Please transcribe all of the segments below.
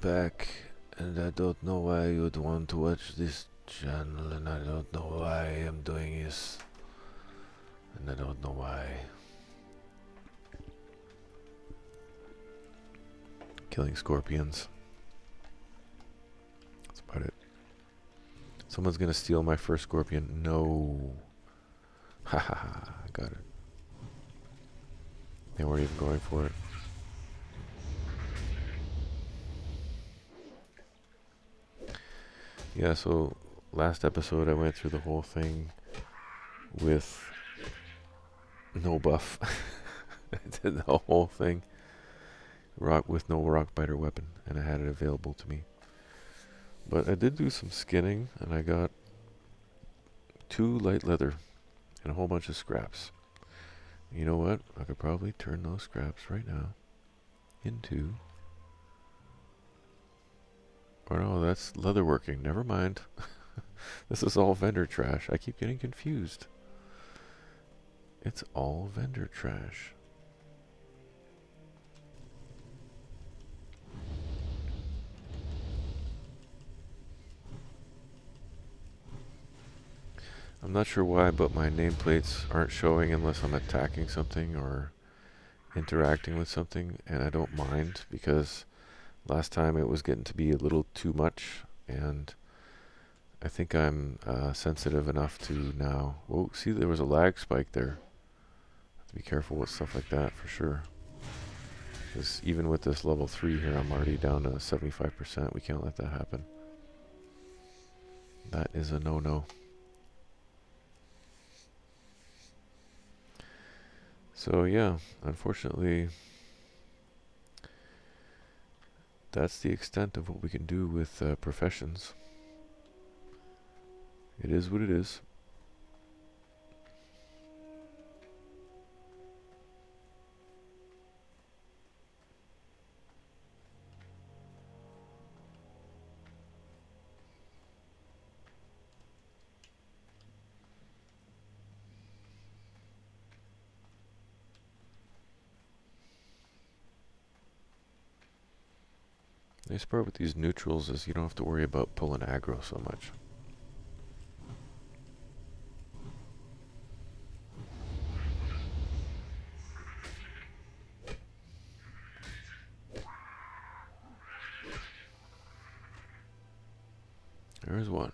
back, and I don't know why you'd want to watch this channel, and I don't know why I'm doing this, and I don't know why. Killing scorpions. That's about it. Someone's gonna steal my first scorpion. No. Haha, I got it. They weren't even going for it. Yeah, so last episode I went through the whole thing with no buff. I did the whole thing with no rock biter weapon, and I had it available to me. But I did do some skinning, and I got 2 light leather and a whole bunch of scraps. You know what? I could probably turn those scraps right now into... Or no, that's leatherworking. Never mind. This is all vendor trash. I keep getting confused. It's all vendor trash. I'm not sure why, but my nameplates aren't showing unless I'm attacking something or interacting with something, and I don't mind because last time it was getting to be a little too much, and I think I'm sensitive enough to now. Whoa, see, there was a lag spike there. Have to be careful with stuff like that for sure. Because even with this level 3 here, I'm already down to 75%. We can't let that happen. That is a no-no. So yeah, unfortunately, that's the extent of what we can do with professions. It is what it is. The nice part with these neutrals is you don't have to worry about pulling aggro so much. There's one.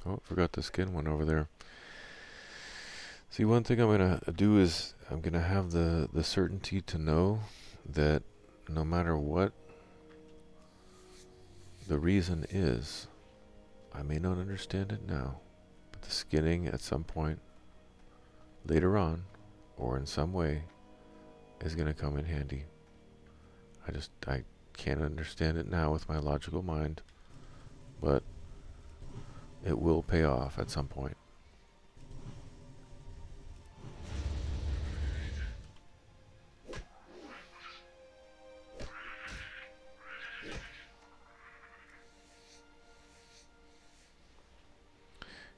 Oh, forgot the skin one over there. See, one thing I'm going to do is I'm going to have the certainty to know that no matter what the reason is, I may not understand it now, but the skinning at some point later on or in some way is going to come in handy. I can't understand it now with my logical mind, but it will pay off at some point.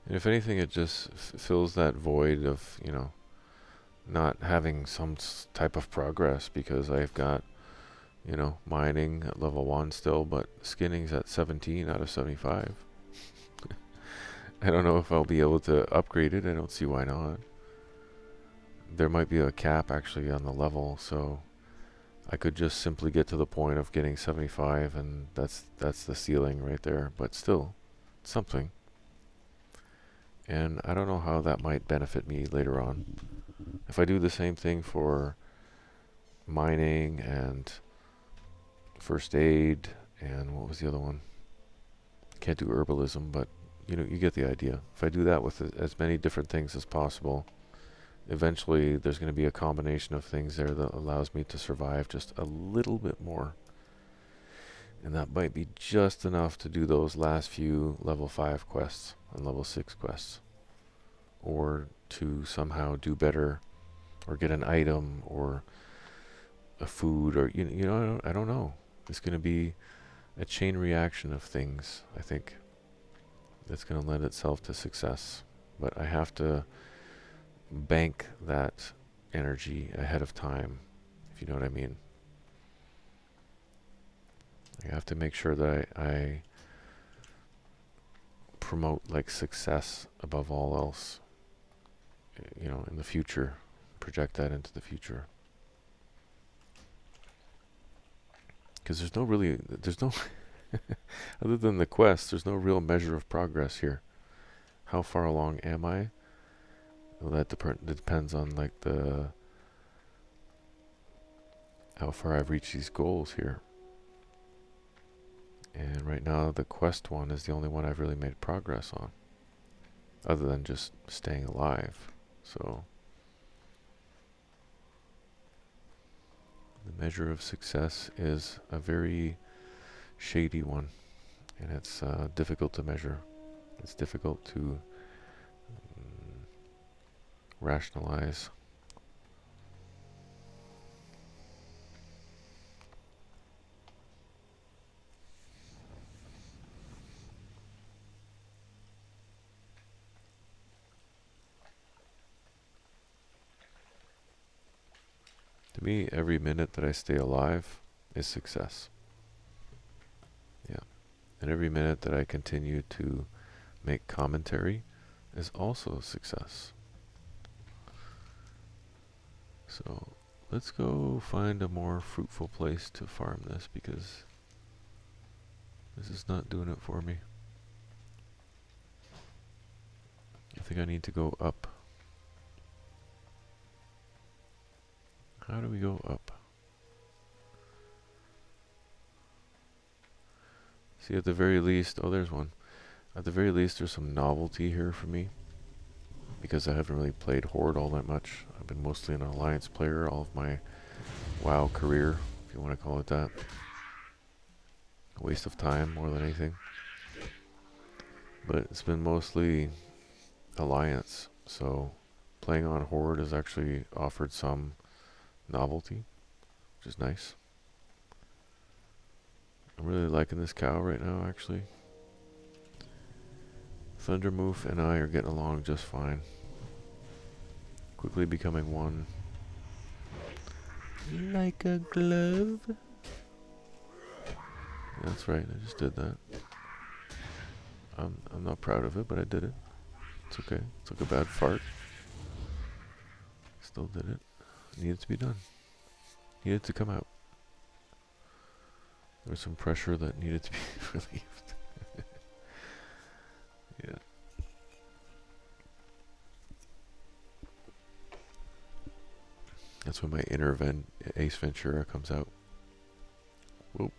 And if anything, it just fills that void of, you know, not having some type of progress, because I've got, you know, mining at level 1 still, but skinning's at 17 out of 75. I don't know if I'll be able to upgrade it. I don't see why not. There might be a cap actually on the level, so I could just simply get to the point of getting 75, and that's the ceiling right there, but still something. And I don't know how that might benefit me later on. If I do the same thing for mining and first aid, and what was the other one? Can't do herbalism, but you know, you get the idea. If I do that with as many different things as possible, eventually there's going to be a combination of things there that allows me to survive just a little bit more. And that might be just enough to do those last few level 5 quests and level 6 quests. Or to somehow do better, or get an item, or a food, or, you know, I don't know. It's going to be a chain reaction of things, I think, that's going to lend itself to success. But I have to bank that energy ahead of time, if you know what I mean. I have to make sure that I promote like success above all else, you know, in the future, project that into the future. Because there's no other than the quest, there's no real measure of progress here. How far along am I? Well, that depends on like how far I've reached these goals here. And right now the quest one is the only one I've really made progress on, other than just staying alive. So the measure of success is a very shady one, and it's difficult to measure. It's difficult to rationalize. To me, every minute that I stay alive is success. Yeah. And every minute that I continue to make commentary is also a success. So let's go find a more fruitful place to farm this, because this is not doing it for me. I think I need to go up. How do we go up? See, at the very least, oh, there's one. At the very least, there's some novelty here for me, because I haven't really played Horde all that much. I've been mostly an Alliance player all of my WoW career, if you want to call it that. A waste of time more than anything. But it's been mostly Alliance, so playing on Horde has actually offered some novelty, which is nice. I'm really liking this cow right now, actually. Thundermoof and I are getting along just fine. Quickly becoming one. Like a glove. That's right, I just did that. I'm not proud of it, but I did it. It's okay. Took a bad fart. Still did it. Needed to be done. Needed to come out. There was some pressure that needed to be relieved. Yeah. That's when my inner Ace Ventura comes out. Whoa.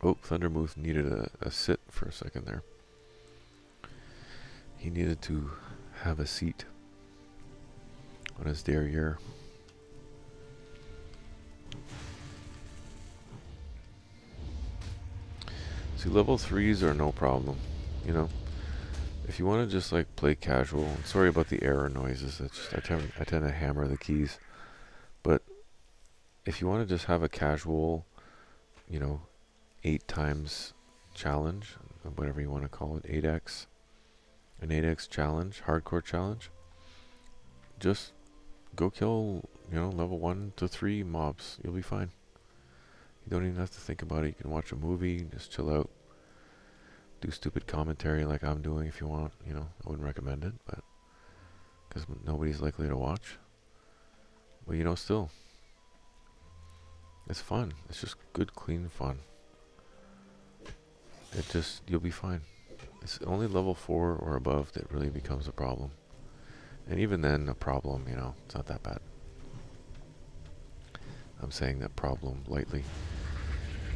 Oh, Thundermoof needed a sit for a second there. He needed to have a seat on his derriere. See, level 3s are no problem, you know. If you want to just like play casual, and sorry about the error noises, it's just, I tend to hammer the keys. But if you want to just have a casual, you know, 8 times challenge, whatever you want to call it, 8x, an 8x challenge, hardcore challenge, just go kill, you know, level 1 to 3 mobs. You'll be fine. You don't even have to think about it. You can watch a movie, just chill out, do stupid commentary like I'm doing if you want. You know, I wouldn't recommend it, but because nobody's likely to watch. But you know, still, it's fun. It's just good, clean fun. You'll be fine. It's only level 4 or above that really becomes a problem. And even then, a problem, you know, it's not that bad. I'm saying that problem lightly.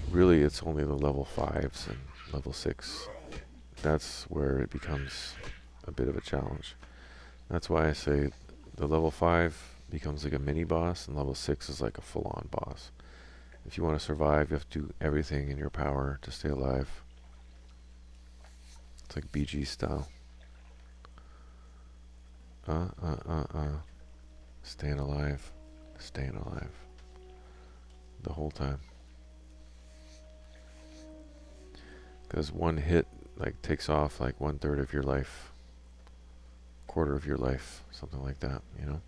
Really, it's only the level 5s and level 6. That's where it becomes a bit of a challenge. That's why I say the level 5 becomes like a mini boss, and level 6 is like a full-on boss. If you want to survive, you have to do everything in your power to stay alive. It's like BG style. Staying alive. Staying alive. The whole time. Because one hit like takes off like 1/3 of your life. Quarter of your life. Something like that, you know?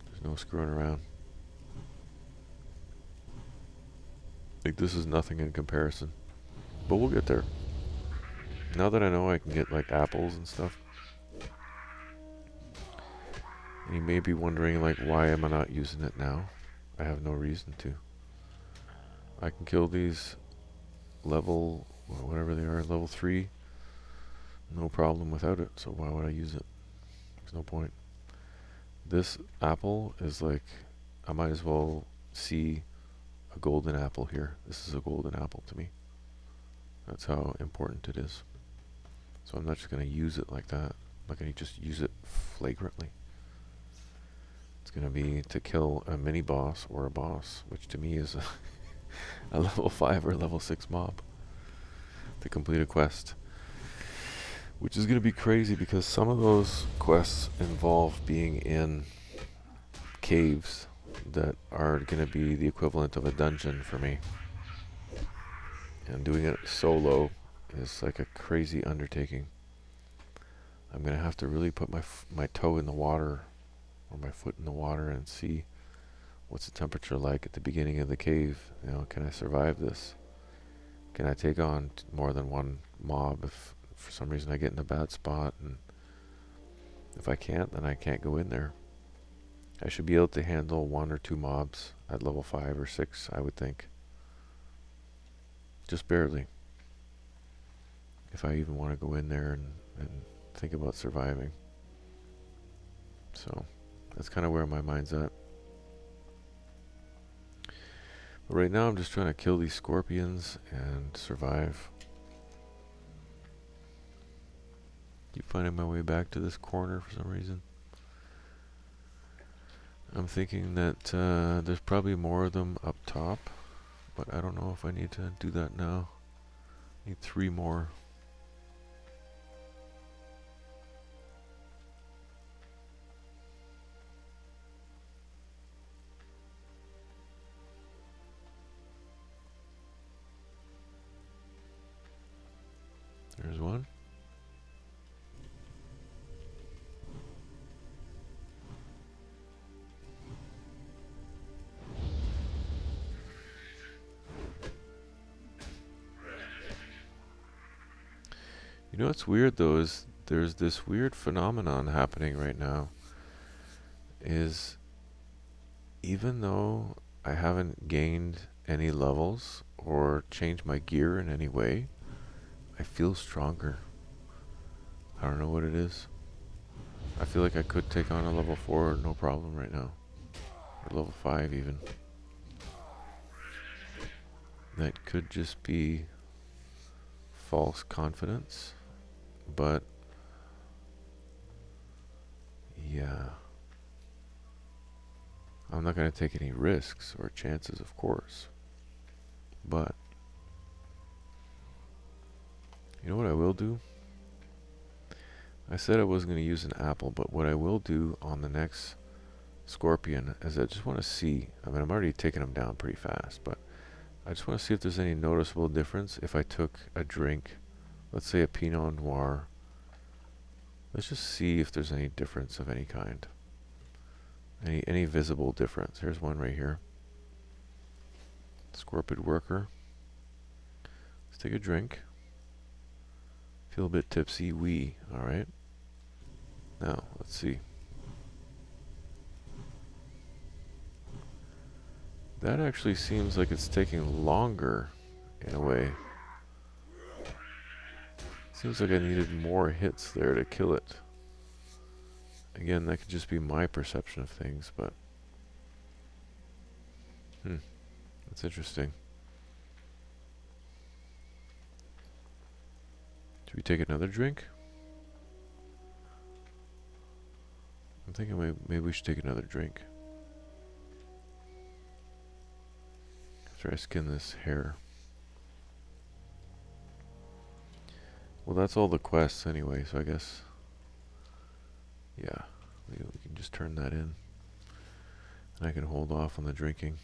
There's no screwing around. Like, this is nothing in comparison. But we'll get there. Now that I know I can get like apples and stuff. And you may be wondering like, why am I not using it now? I have no reason to. I can kill these level, whatever they are, level 3. No problem without it, so why would I use it? There's no point. This apple is like, I might as well see a golden apple here. This is a golden apple to me. That's how important it is. So I'm not just going to use it like that. I'm not going to just use it flagrantly. It's going to be to kill a mini boss or a boss, which to me is a level 5 or level 6 mob to complete a quest. Which is going to be crazy because some of those quests involve being in caves that are going to be the equivalent of a dungeon for me. And doing it solo is like a crazy undertaking. I'm going to have to really put my toe in the water or my foot in the water and see what's the temperature like at the beginning of the cave. You know, can I survive this? Can I take on more than one mob if for some reason I get in a bad spot? And if I can't, then I can't go in there. I should be able to handle 1 or 2 mobs at level 5 or 6, I would think. Just barely. If I even want to go in there and think about surviving. So, that's kind of where my mind's at. But right now I'm just trying to kill these scorpions and survive. Keep finding my way back to this corner for some reason. I'm thinking that there's probably more of them up top, but I don't know if I need to do that now. I need 3 more. There's one. You know what's weird though is there's this weird phenomenon happening right now. Is even though I haven't gained any levels or changed my gear in any way, I feel stronger. I don't know what it is. I feel like I could take on a level 4 no problem right now. Or level 5 even. That could just be false confidence. But yeah. I'm not going to take any risks or chances, of course. But you know what I will do? I said I wasn't going to use an apple, but what I will do on the next scorpion is I just want to see. I mean, I'm already taking them down pretty fast, but I just want to see if there's any noticeable difference if I took a drink, let's say a Pinot Noir. Let's just see if there's any difference of any kind. Any visible difference. Here's one right here. Scorpid Worker. Let's take a drink. Feel a bit tipsy. Alright. Now, let's see. That actually seems like it's taking longer in a way. Seems like I needed more hits there to kill it. Again, that could just be my perception of things, but that's interesting. Should we take another drink? I'm thinking maybe we should take another drink after I skin this hair. Well, that's all the quests anyway, so I guess, yeah, we can just turn that in. And I can hold off on the drinking.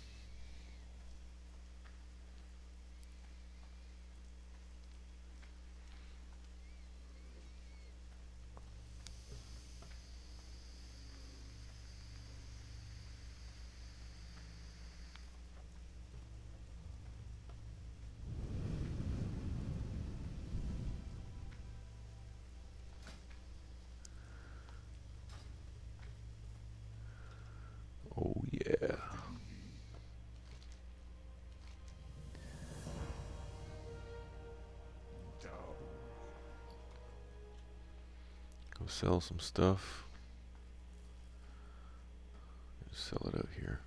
Oh yeah. Go sell some stuff. Just sell it out here.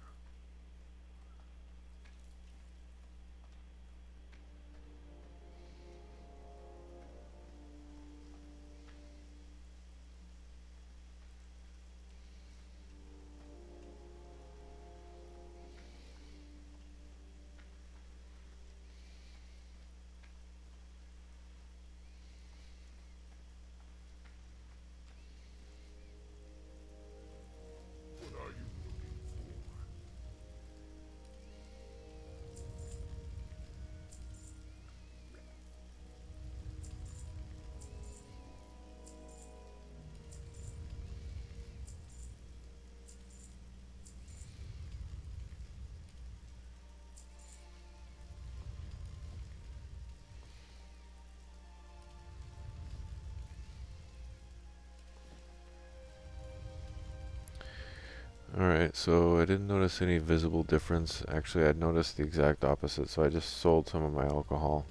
Alright, so I didn't notice any visible difference. Actually, I'd noticed the exact opposite, so I just sold some of my alcohol.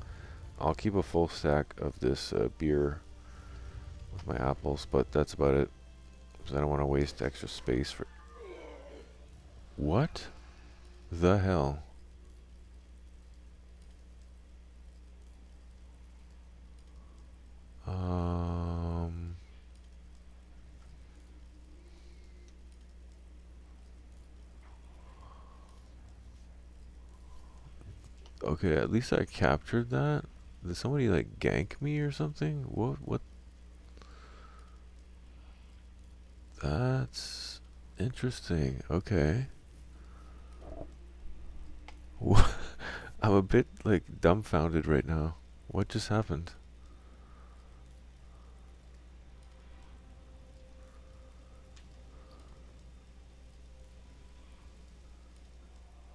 I'll keep a full stack of this beer with my apples, but that's about it. Because I don't want to waste extra space for... What the hell? Okay, at least I captured that. Did somebody like gank me or something? What? That's interesting. Okay. I'm a bit like dumbfounded right now. What just happened?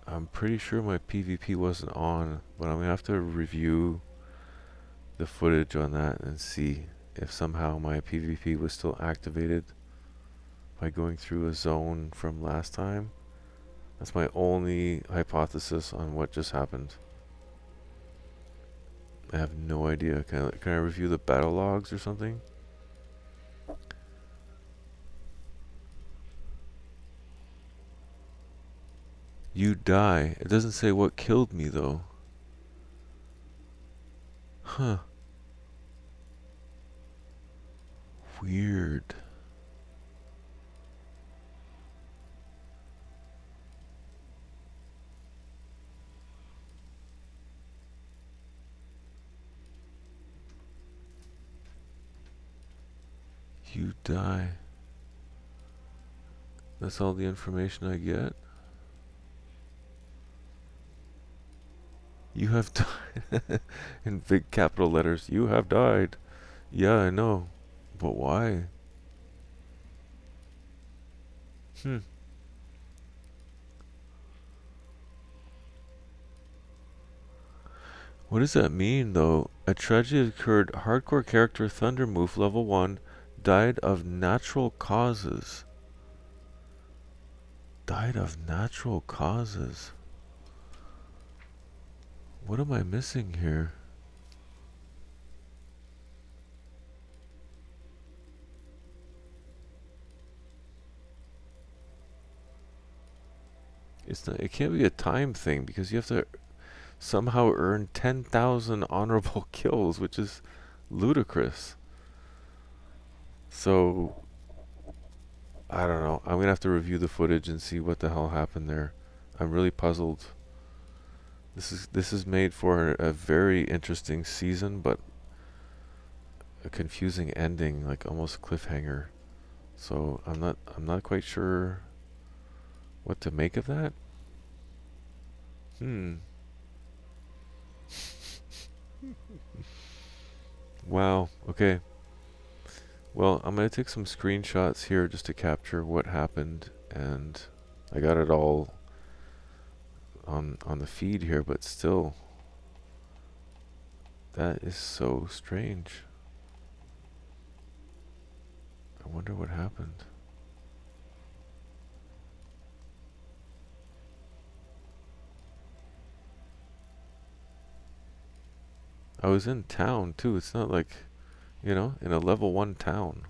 I'm pretty sure my PvP wasn't on, but I'm gonna have to review the footage on that and see if somehow my PvP was still activated by going through a zone from last time. That's my only hypothesis on what just happened. I have no idea. Can I review the battle logs or something? You die. It doesn't say what killed me though. Huh. Weird. You die. That's all the information I get? You have died. In big capital letters. You have died. Yeah, I know. But why? Hmm. What does that mean, though? A tragedy occurred. Hardcore character Thundermove, level 1, died of natural causes. Died of natural causes. What am I missing here? It's not, it can't be a time thing because you have to somehow earn 10,000 honorable kills, which is ludicrous. So I don't know. I'm gonna have to review the footage and see what the hell happened there. I'm really puzzled. This is made for a very interesting season, but a confusing ending, like almost cliffhanger. So I'm not quite sure what to make of that. Hmm. Wow. Okay. Well, I'm gonna take some screenshots here just to capture what happened, and I got it all on the feed here, but still, that is so strange. I wonder what happened. I was in town too. It's not like, in a level 1 town.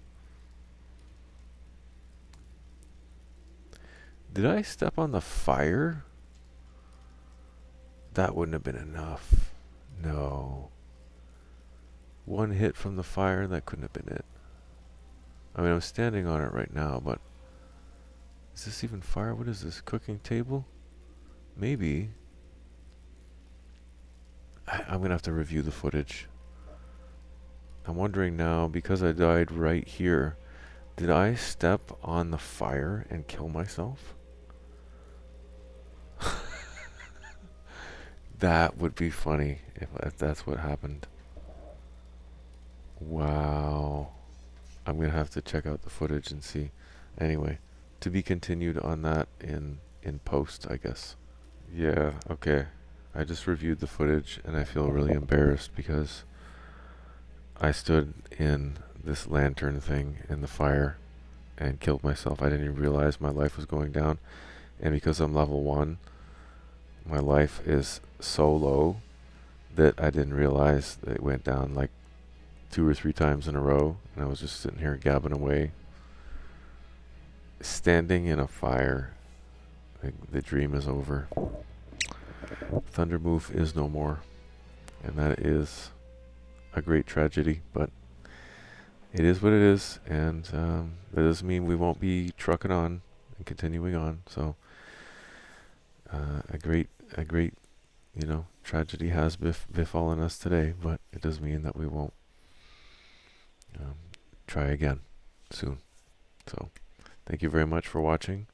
Did I step on the fire? That wouldn't have been enough. No. One hit from the fire, that couldn't have been it. I mean, I'm standing on it right now, but is this even fire? What is this? Cooking table? Maybe. I'm gonna have to review the footage. I'm wondering now, because I died right here, did I step on the fire and kill myself? That would be funny if that's what happened. Wow. I'm gonna have to check out the footage and see. Anyway, to be continued on that in post, I guess. Yeah, okay. I just reviewed the footage and I feel really embarrassed because I stood in this lantern thing in the fire and killed myself. I didn't even realize my life was going down. And because I'm level 1, my life is so low that I didn't realize that it went down like 2 or 3 times in a row. And I was just sitting here gabbing away, standing in a fire. The dream is over. Thundermove is no more. And that is a great tragedy, but it is what it is, and that doesn't mean we won't be trucking on and continuing on. So a great tragedy has befallen us today, but it does mean that we won't try again soon. So thank you very much for watching.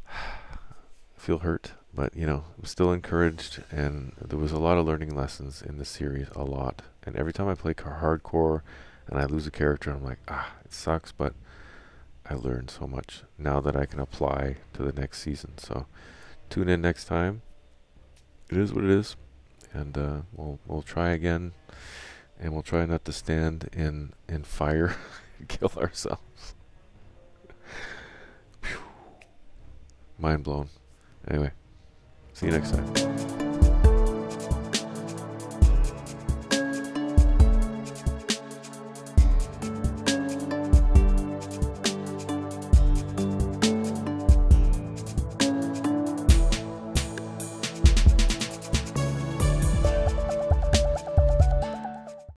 I feel hurt, but I'm still encouraged, and there was a lot of learning lessons in this series, a lot. And every time I play hardcore and I lose a character, I'm like, it sucks, but I learned so much now that I can apply to the next season. So tune in next time. It is what it is, and we'll try again, and we'll try not to stand in fire and kill ourselves. Mind blown. Anyway, see you next time.